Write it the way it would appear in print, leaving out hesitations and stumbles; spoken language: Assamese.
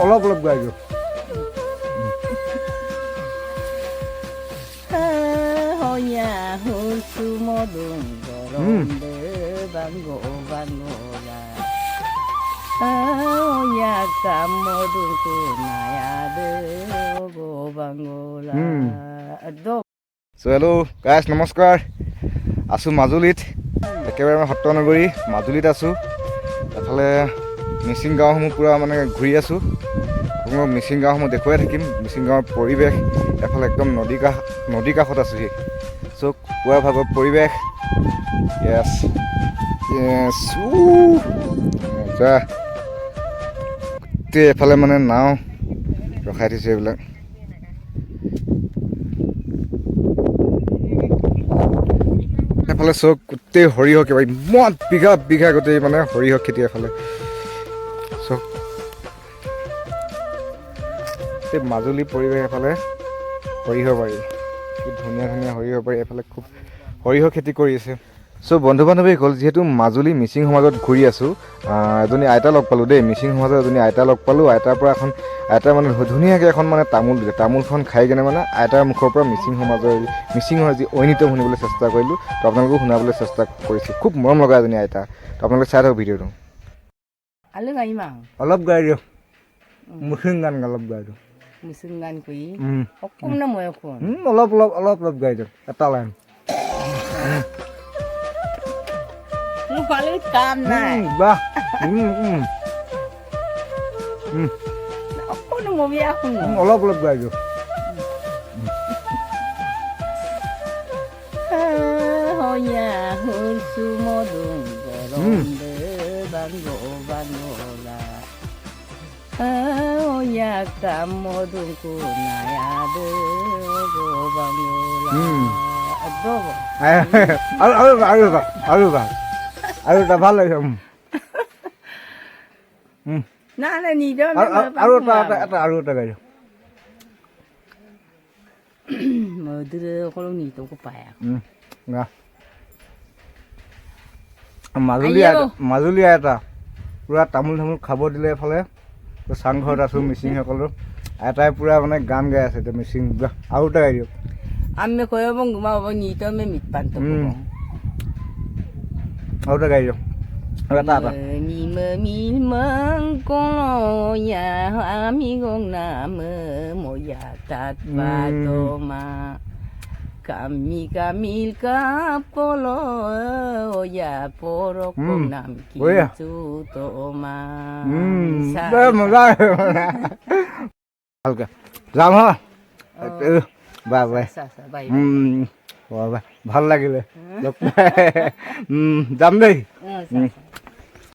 অলপ অলপ গাই দিওঁ হেল্ল' গাইছ নমস্কাৰ আছোঁ মাজুলীত একেবাৰে মই সত্ৰনগৰী মাজুলীত আছোঁ এফালে মিচিং গাঁওসমূহ পূৰা মানে ঘূৰি আছোঁ আপোনালোক মিচিং গাঁওসমূহ দেখুৱাই থাকিম মিচিং গাঁৱৰ পৰিৱেশ এফালে একদম নদী কাষত আছোঁহি চ' পুৱা ভাগৰ পৰিৱেশ য়েছ য়েছ মজা গোটেই এফালে মানে নাও ৰখাই থৈছে এইবিলাক এফালে চব গোটেই সৰিয়হ কিবা ইমান বিঘা গোটেই মানে সৰিয়হ খেতি এফালে চব এই মাজুলী পৰিৱেশ এফালে সৰিয়হ বাৰী কি ধুনীয়া ধুনীয়া সৰিয়হ বাৰী এফালে খুব সৰিয়হ খেতি কৰি আছে চ' বন্ধু বান্ধৱীসকল যিহেতু মাজুলী মিচিং সমাজত ঘূৰি আছোঁ এজনী আইতা লগ পালোঁ দেই মিচিং সমাজৰ এজনী আইতা লগ পালোঁ আইতাৰ পৰা আইতাই মানে ধুনীয়াকৈ এখন মানে তামোল দিলে তামোলখন খাই কেনে মানে আইতাৰ মুখৰ পৰা মিচিঙৰ যি ঐনিতম শুনিবলৈ চেষ্টা কৰিলোঁ তো আপোনালোকেও শুনাবলৈ চেষ্টা কৰিছোঁ খুব মৰম লগা এজনী আইতা তো আপোনালোকে চাই থাকক ভিডিঅ'টো অলপ গাই দিওঁ মিচিং গান অলপ গাই দিওঁ অলপ গাই দিওঁ এটা লাইন কাম নাই বাহ অলপ গাই দিওঁ আৰু এটা ভাল লাগিছে আৰু এটা গাই দিওঁ মাজুলী আইতা পূৰা তামোল খাব দিলে এফালে চাংঘৰত আছোঁ মিচিংসকলৰ আইতাই পূৰা মানে গান গাই আছে এতিয়া মিচিং আৰু এটা গাই দিয়ক আৰু এটা গাই দিয়ক Kami kapolo ya porok nam kitu toma ভালকে যাম হা বাই বাই ভাল লাগিলে যাম দেই